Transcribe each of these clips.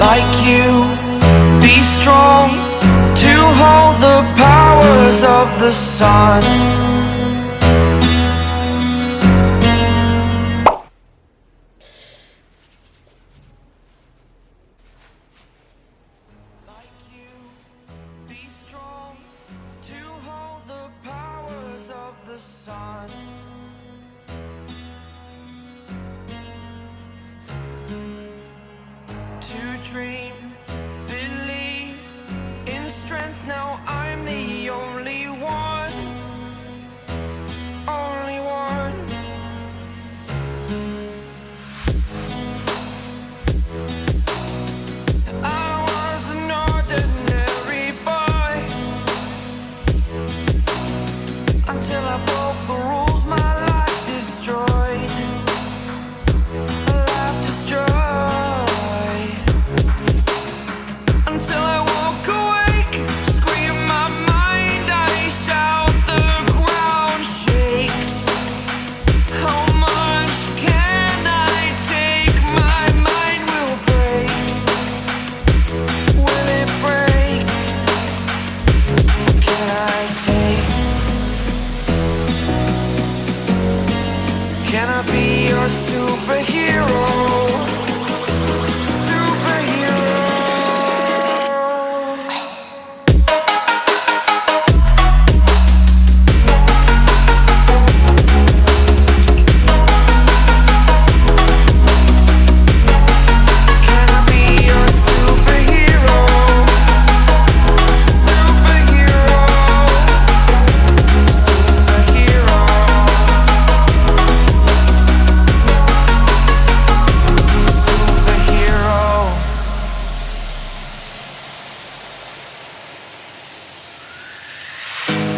like you, be strong to hold the powers of the sun. Like you, be strong to hold the powers of the sun. To dream, believe in strength. Now I'm the only one, only one. I was an ordinary boy until I broke the rules. My life destroyed, a life destroyed. Until I walk awake, scream my mind, I shout, the ground shakes. How much can I take? My mind will break. Will it break? Can I take? Can I be your superhero?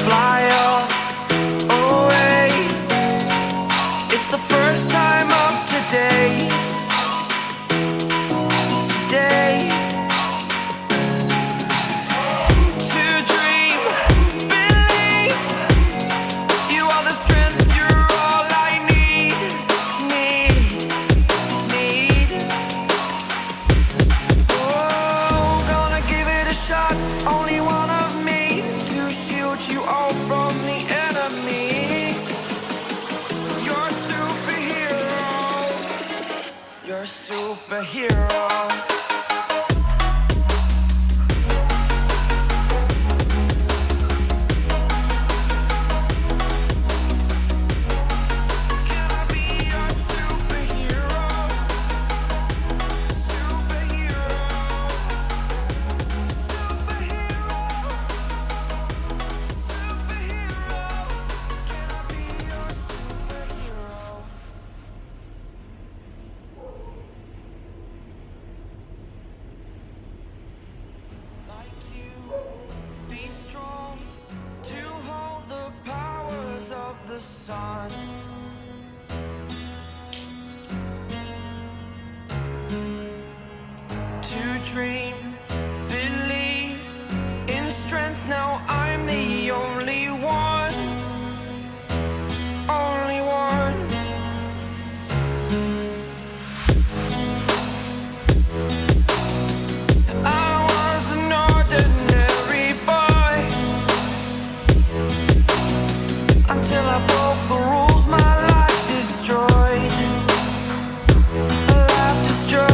Fly away. It's the first time of today. Today. To dream, believe. You are the strength, you're all I need. Need. Oh, gonna give it a shot. Only one of me to shield you all from the enemy. You're a superhero. You're a superhero. Can I be your superhero? Superhero. Superhero. Superhero. Can I be your superhero? Like you, be strong to hold the powers of the sun. To dream, believe in strength. Now I'm the only one, only one. I was an ordinary boy until I broke the rules. My life destroyed, a life destroyed.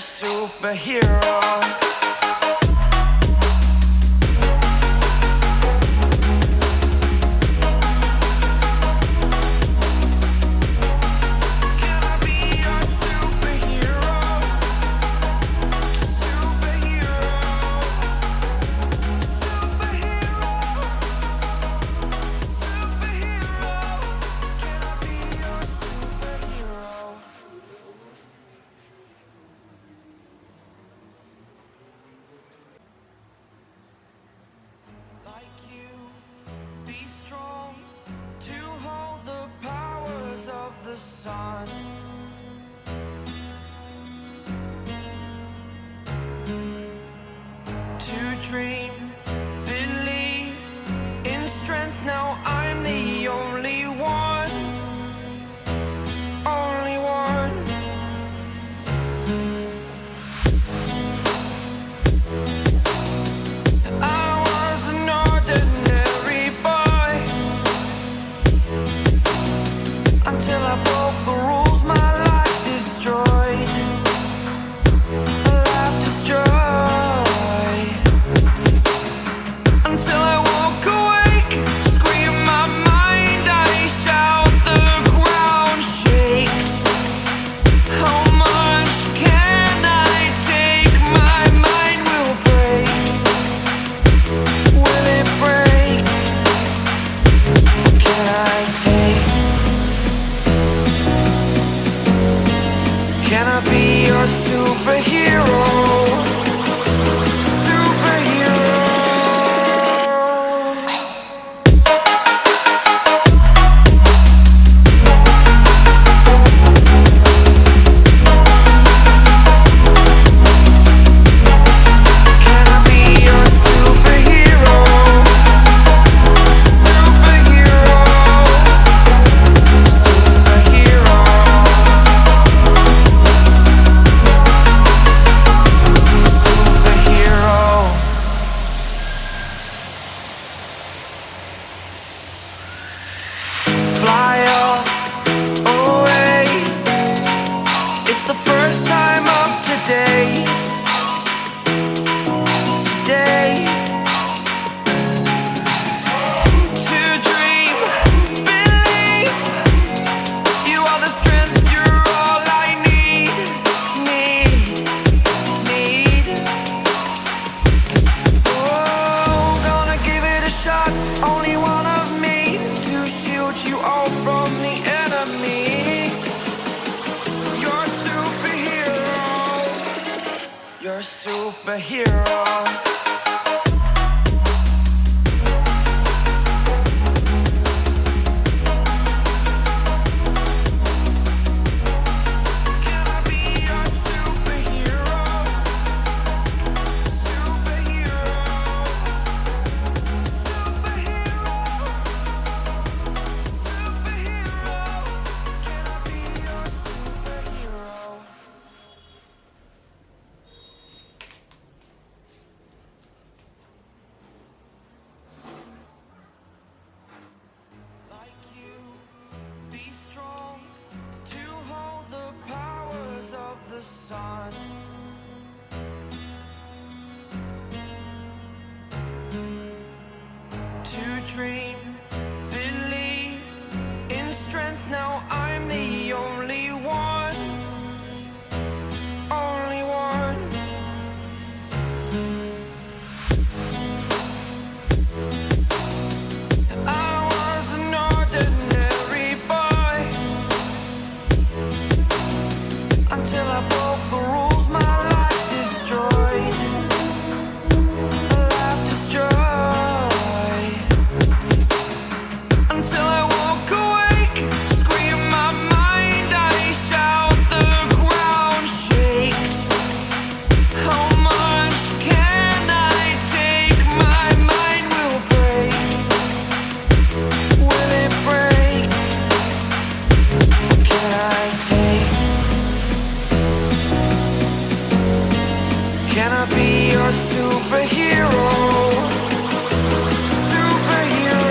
superhero. Be strong to hold the powers of the sun. To dream, believe in strength. Now I'm the only one, only one. I was an ordinary boy until I broke the rules. My life destroyed, a life destroyed. Until I woke awake, scream my mind, I shout, the ground shakes. How much can I take? My mind will break. Will it break? Can I take? Can I be your superhero? Superhero. Can I be your superhero? Superhero. Superhero. Superhero. Fly away. It's the first time of today. Today. To dream, believe. You are the strength, you're all I need. Need. Oh, gonna give it a shot. Only one of me to shield you all from the enemy. You're a superhero. You're a superhero. Can I be your superhero? Superhero. Superhero. Superhero. Can I be your superhero? Like you, be strong to hold the powers of the sun. To dream, believe in strength. Now I'm the only one, only one. I was an ordinary boy until I broke the rules. My life destroyed, a life destroyed. Until I woke awake, scream my mind, I shout, the ground shakes. How much can I take? My mind will break. Will it break? Can I take? Can I be your superhero? Superhero.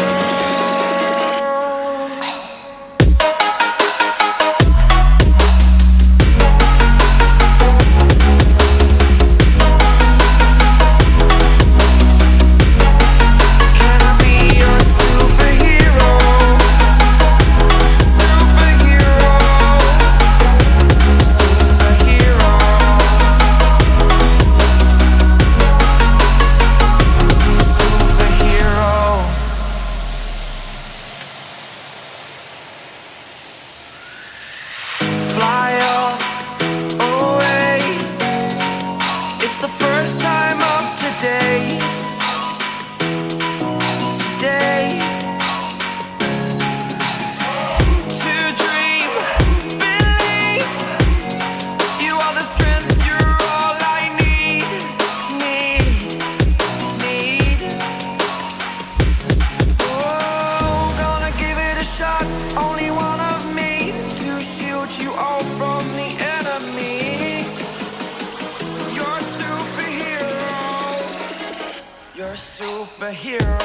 You're a superhero.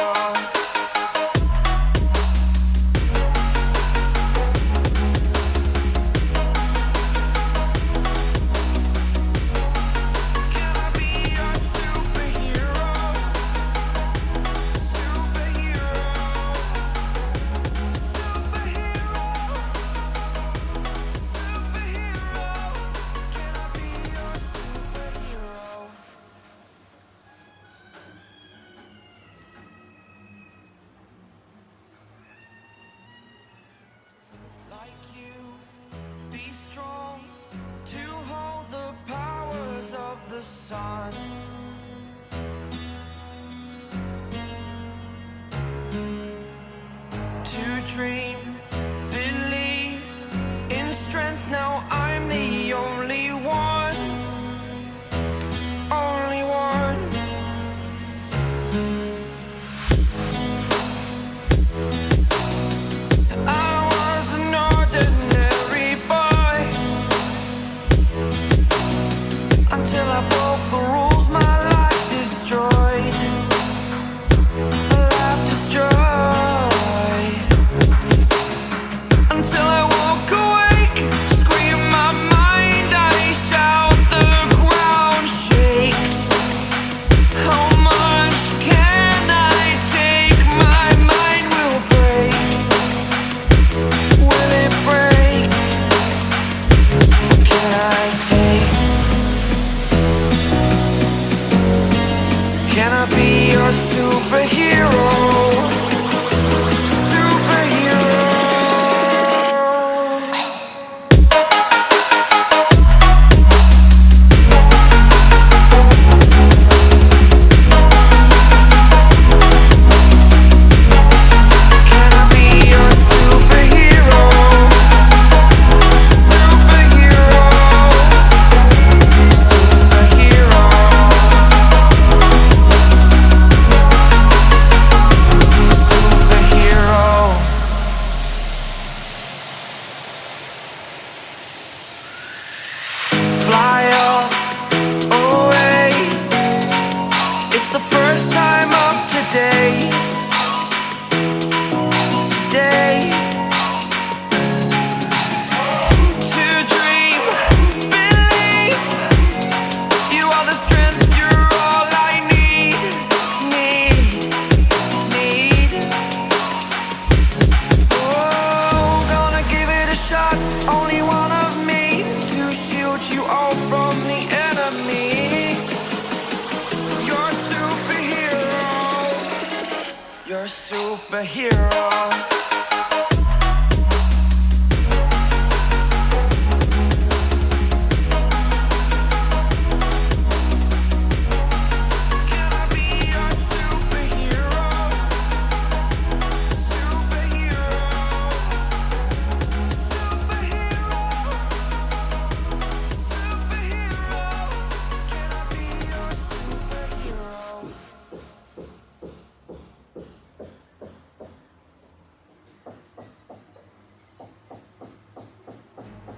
Like you, be strong to hold the powers of the sun. To dream, believe in strength. Now I'm the only one, only one. Until I broke the rules, my life destroyed. Life destroyed. Until I woke awake, scream my mind, I shout, the ground shakes. How much can I take? My mind will break. Will it break? Can I take? Can I be your superhero? Superhero. Can I be your superhero? Superhero. Superhero. Fly up, away. It's the first time of today. Today. To dream, believe. You are the strength, you're all I need. Need. Oh, gonna give it a shot. Only one of me to shield you all from the enemy. You're a superhero. You're a superhero. Can I be your superhero? Superhero. Superhero. Superhero. Can I be your superhero?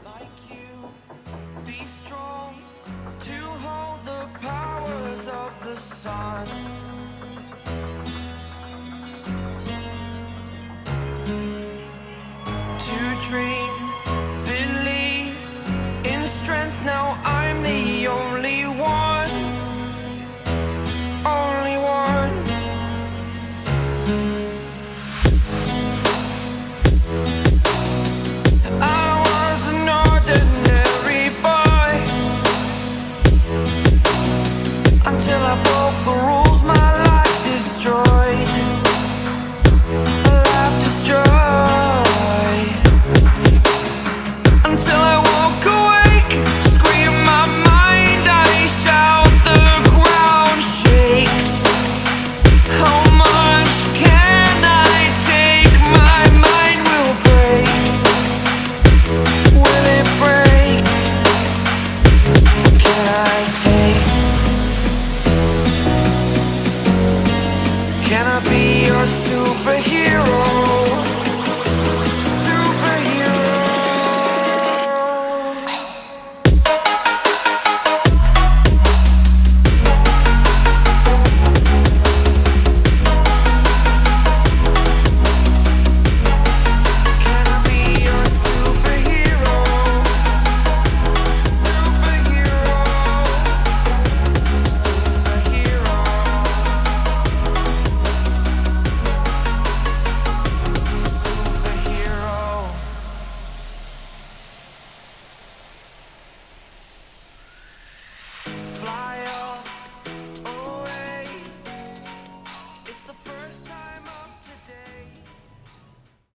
Like you, be strong to hold the powers of the sun.